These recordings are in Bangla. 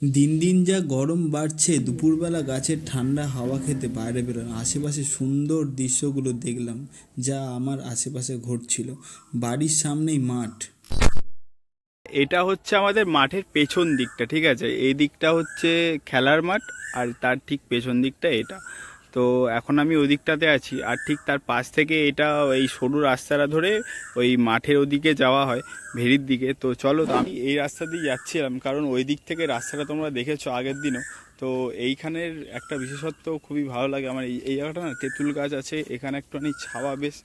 দিন দিন যা গরম বাড়ছে, দুপুরবেলা গাছের ঠান্ডা হাওয়া খেতে বাইরে বেরোলাম। আশেপাশে সুন্দর দৃশ্যগুলো দেখলাম যা আমার আশেপাশে ঘটছিল। বাড়ির সামনেই মাঠ। এটা হচ্ছে আমাদের মাঠের পেছন দিকটা, ঠিক আছে। এই দিকটা হচ্ছে খেলার মাঠ, আর তার ঠিক পেছন দিকটা এটা। তো এখন আমি ওই দিকটাতে আছি, আর ঠিক তার পাশ থেকে এটা এই সরু রাস্তাটা ধরে ওই মাঠের ওদিকে যাওয়া হয়, ভেরির দিকে। তো চলো, তো আমি এই রাস্তা দিয়ে যাচ্ছিলাম, কারণ ওই দিক থেকে রাস্তাটা তোমরা দেখেছো আগের দিনও। তো এইখানের একটা বিশেষত্ব খুবই ভালো লাগে আমার, এই জায়গাটা না তেঁতুল গাছ আছে এখানে, একটুখানি ছাওয়া বেশ,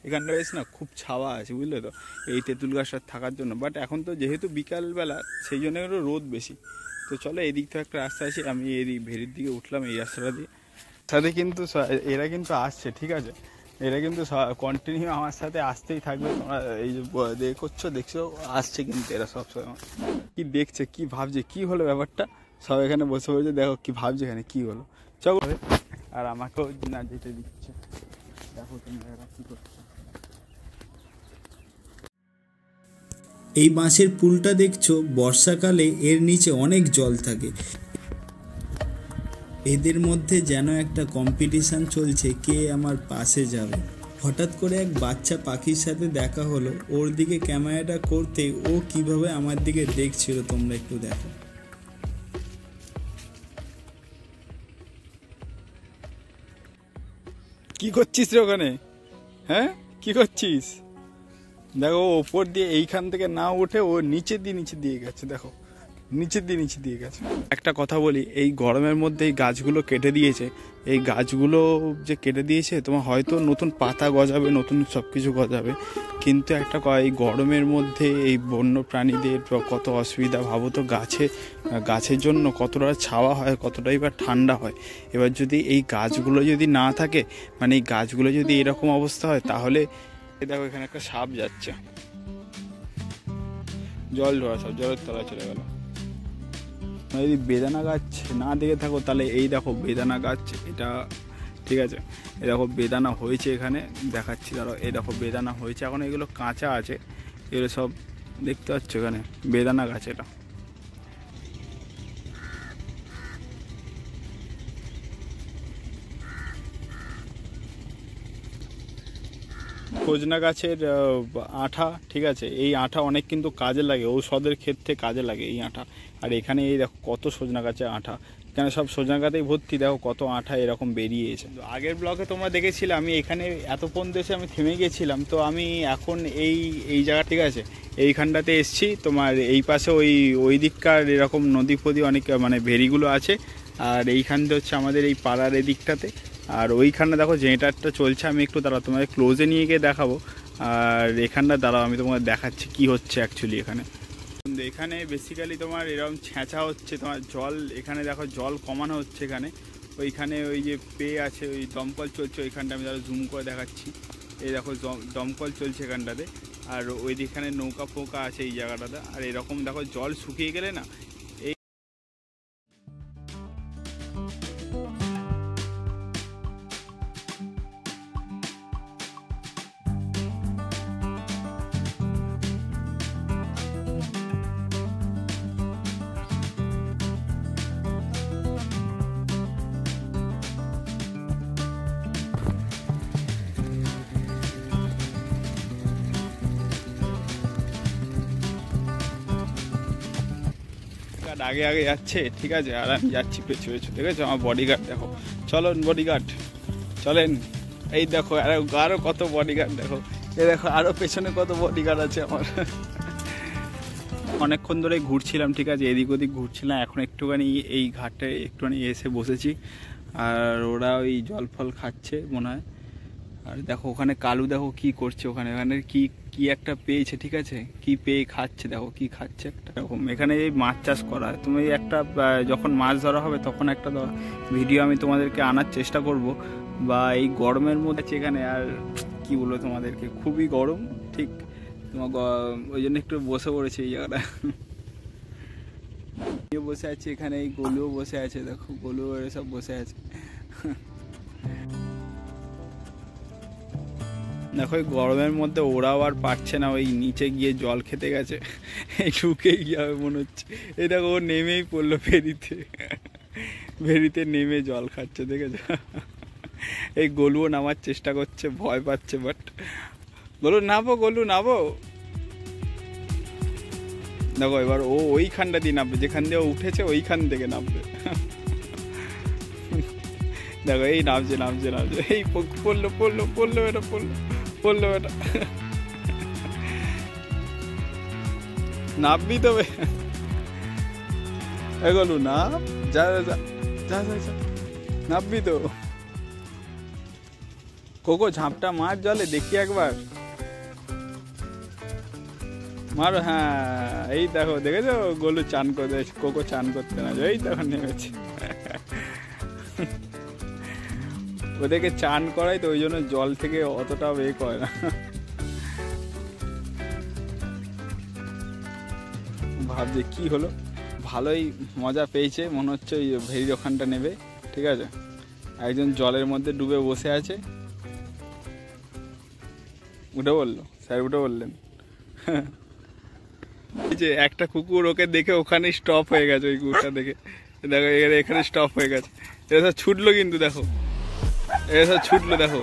এখানটা বেশ না খুব ছাওয়া আছে, বুঝলে তো, এই তেঁতুল গাছটা থাকার জন্য। বাট এখন তো যেহেতু বিকালবেলা, সেই জন্য একটু রোদ বেশি। তো চলো, এদিক থেকে একটা রাস্তা আছে, আমি এই ভেরির দিকে উঠলাম এই রাস্তাটা দিয়ে। সাথে কিন্তু এরা কিন্তু আসছে, ঠিক আছে, এরা কিন্তু কন্টিনিউ আমার সাথে আসতেই থাকবে। তোমরা এই যে দেখছো আসছে কিন্তু এরা সবসময়। কি দেখছে, কি ভাবছে, কি হলো ব্যাপারটা, সব এখানে বসে বসে দেখো কি ভাবছে, এখানে কি হলো। চলো, আর আমাকেও না যেতে দিচ্ছে, দেখো তোমরা এরা কি করছে। এই বাঁশের পুলটা দেখছো, বর্ষাকালে এর নিচে অনেক জল থাকে। এদের মধ্যে যেন একটা কম্পিটিশন চলছে, কে আমার পাশে যাবে। হঠাৎ করে এক বাচ্চা পাখির সাথে দেখা হলো, ওর দিকে ক্যামেরাটা করতে ও কিভাবে আমার দিকে দেখছিল তোমরা একটু দেখো। কি করছিস রে ওখানে? হ্যাঁ, কি করছিস? দেখো, ওপর দিয়ে এইখান থেকে না উঠে ও নিচে দিয়ে গেছে, দেখো নিচে দিয়ে গেছে। একটা কথা বলি, এই গরমের মধ্যে এই গাছগুলো কেটে দিয়েছে। এই গাছগুলো যে কেটে দিয়েছে, তোমার হয়তো নতুন পাতা গজাবে, নতুন সব কিছু গজাবে, কিন্তু একটা এই গরমের মধ্যে এই বন্য প্রাণীদের কত অসুবিধা ভাবো তো। গাছের জন্য কতটা ছাওয়া হয়, কতটাই বা ঠান্ডা হয়। এবার যদি এই গাছগুলো যদি না থাকে, মানে এই গাছগুলো যদি এরকম অবস্থা হয়, তাহলে দেখো এখানে একটা সাপ যাচ্ছে, জল ধরা সাপ, জলের তলায় চলে গেল। যদি বেদানা গাছ না দেখে থাকো, তাহলে এই দেখো বেদানা গাছ, এটা ঠিক আছে। এই দেখো বেদানা হয়েছে এখানে, দেখাচ্ছি ধরো, এই দেখো বেদানা হয়েছে, এখন এগুলো কাঁচা আছে, এগুলো সব দেখতে পাচ্ছ এখানে বেদানা গাছ। এটা সজনা গাছের আঠা, ঠিক আছে, এই আঠা অনেক কিন্তু কাজে লাগে, ঔষধের ক্ষেত্রে কাজে লাগে এই আঠা। আর এখানে এই দেখো কত সজনা গাছের আঠা, এখানে সব সজনা গাছেই ভর্তি, দেখো কত আঠা এরকম বেরিয়েছে। আগের ব্লগে তোমরা দেখেছিলে আমি এখানে এত পর্যন্ত এসে আমি থেমে গেছিলাম। তো আমি এখন এই জায়গা, ঠিক আছে, এইখানটাতে এসছি। তোমার এই পাশে ওই দিককার এরকম নদী ফদি অনেক, মানে ভেরিগুলো আছে। আর এইখানটা হচ্ছে আমাদের এই পাড়ার এদিকটাতে। আর ওইখানে দেখো জেনারেটরটা চলছে, আমি একটু দাঁড়াও তোমাদের ক্লোজে নিয়ে গিয়ে দেখাবো। আর এখানটা দাঁড়াও, আমি তোমাদের দেখাচ্ছি কি হচ্ছে অ্যাকচুয়ালি এখানে। এখানে বেসিক্যালি তোমার এরকম ছেঁচা হচ্ছে, তোমার জল, এখানে দেখো জল কমানো হচ্ছে এখানে। ওইখানে ওই যে আছে, ওই দমকল চলছে ওইখানটা, আমি ধরো জুম করে দেখাচ্ছি। এই দেখো দমকল চলছে এখানটাতে। আর ওইখানে নৌকা ফৌকা আছে এই জায়গাটাতে। আর এরকম দেখো জল শুকিয়ে গেলে না, আগে আগে যাচ্ছে, ঠিক আছে, আর আমি যাচ্ছি পেছু পেছু, ঠিক আছে। আমার বডিগার্ড দেখো, চলেন বডিগার্ড, চলেন। এই দেখো আরো কত বডিগার্ড, দেখো এই দেখো আরো পেছনে কত বডিগার্ড আছে আমার। অনেকক্ষণ ধরে ঘুরছিলাম, ঠিক আছে, এদিক ওদিক ঘুরছিলাম। এখন একটুখানি এই ঘাটে একটুখানি এসে বসেছি, আর ওরা ওই জল ফল খাচ্ছে মনে হয়। আর দেখো ওখানে কালু, দেখো কি করছে ওখানে, কি একটা পেয়েছে, ঠিক আছে, কি পেয়ে খাচ্ছে, দেখো কি খাচ্ছে একটা এরকম। এখানে এই মাছ চাষ করা হয়, তুমি একটা যখন মাছ ধরা হবে তখন একটা ভিডিও আমি তোমাদেরকে আনার চেষ্টা করব। বা এই গরমের মধ্যে এখানে আর কি বলবো তোমাদেরকে, খুবই গরম, ঠিক। তোমার ওই জন্য একটু বসে পড়েছি এই জায়গাটা। বসে আছে এখানে, এই গলুও বসে আছে, দেখো গলু সব বসে আছে। দেখো এই গরমের মধ্যে ওরাও আর পারছে না, ওই নিচে গিয়ে জল খেতে গেছে, এই ঢুকে গিয়ে মনে হচ্ছে। এই দেখো ও নেমেই পড়লো ফেরিতে, ফেরিতে নেমে জল খাচ্ছে, দেখেছো? এই গোলুও নামার চেষ্টা করছে, ভয় পাচ্ছে, বাট গোলু নাবো, গোলু নাবো। দেখো এবার ও ওইখানটা দিয়ে নামবে, যেখান দিয়ে ও উঠেছে ওইখান থেকে নামবে। দেখো এই নামছে নামছে নামছে, এই পড়লো পড়লো পড়লো এটা, পড়লো পড়লো এটা। নামবি তবে, এগোলু নাম, যা যা যা যা, নামবি তো। কোকো ঝাঁপটা মার জলে, দেখি একবার মারো। হ্যাঁ এই দেখো, দেখেছো গোলু চান করতে, কোকো চান করতে না, এই দেখো নেমেছে। ওদেরকে চান করাই তো, ওই জন্য জল থেকে অতটাও এ করে না। ভাবছে কি হলো, ভালোই মজা পেয়েছে মনে হচ্ছে। ওই ভেরির ওখানটা নেবে, ঠিক আছে। একজন জলের মধ্যে ডুবে বসে আছে, উঠে বললো, স্যার উঠে বললেন। এই যে একটা কুকুর ওকে দেখে ওখানে স্টপ হয়ে গেছে, ওই কুকুরটা দেখে দেখো এখানে স্টপ হয়ে গেছে। এটা সব ছুটলো কিন্তু, দেখো এটা সব ছুটলো, দেখো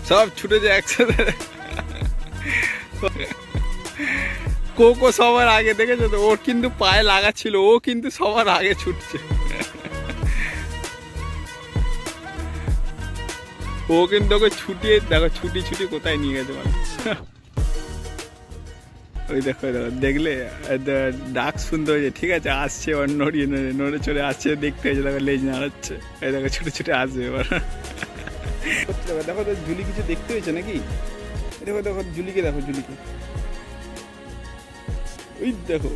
সব ছুটেছে একসাথে। কোকো সবার আগে, দেখেছো তো, ওর কিন্তু পায়ে লাগাচ্ছিল, ও কিন্তু সবার আগে ছুটছে। ও কিন্তু ওকে ছুটিয়ে দেখো, ছুটি ছুটি কোথায় নিয়ে গেছে মানে। ওই দেখো দেখো, দেখলে ডাক শুনতে হয়েছে, ঠিক আছে, আসছে, ওর নড়িয়ে নড়ে নড়ে চড়ে আসছে, দেখতে হয়েছে, দেখো লেজ নাড়াচ্ছে, এই দেখো ছুটে ছুটে আসবে এবার। দেখো তো ঝুলি কিছু দেখতে হয়েছে নাকি, দেখো দেখো ঝুলিকে, দেখো ঝুলিকে, ওই দেখো।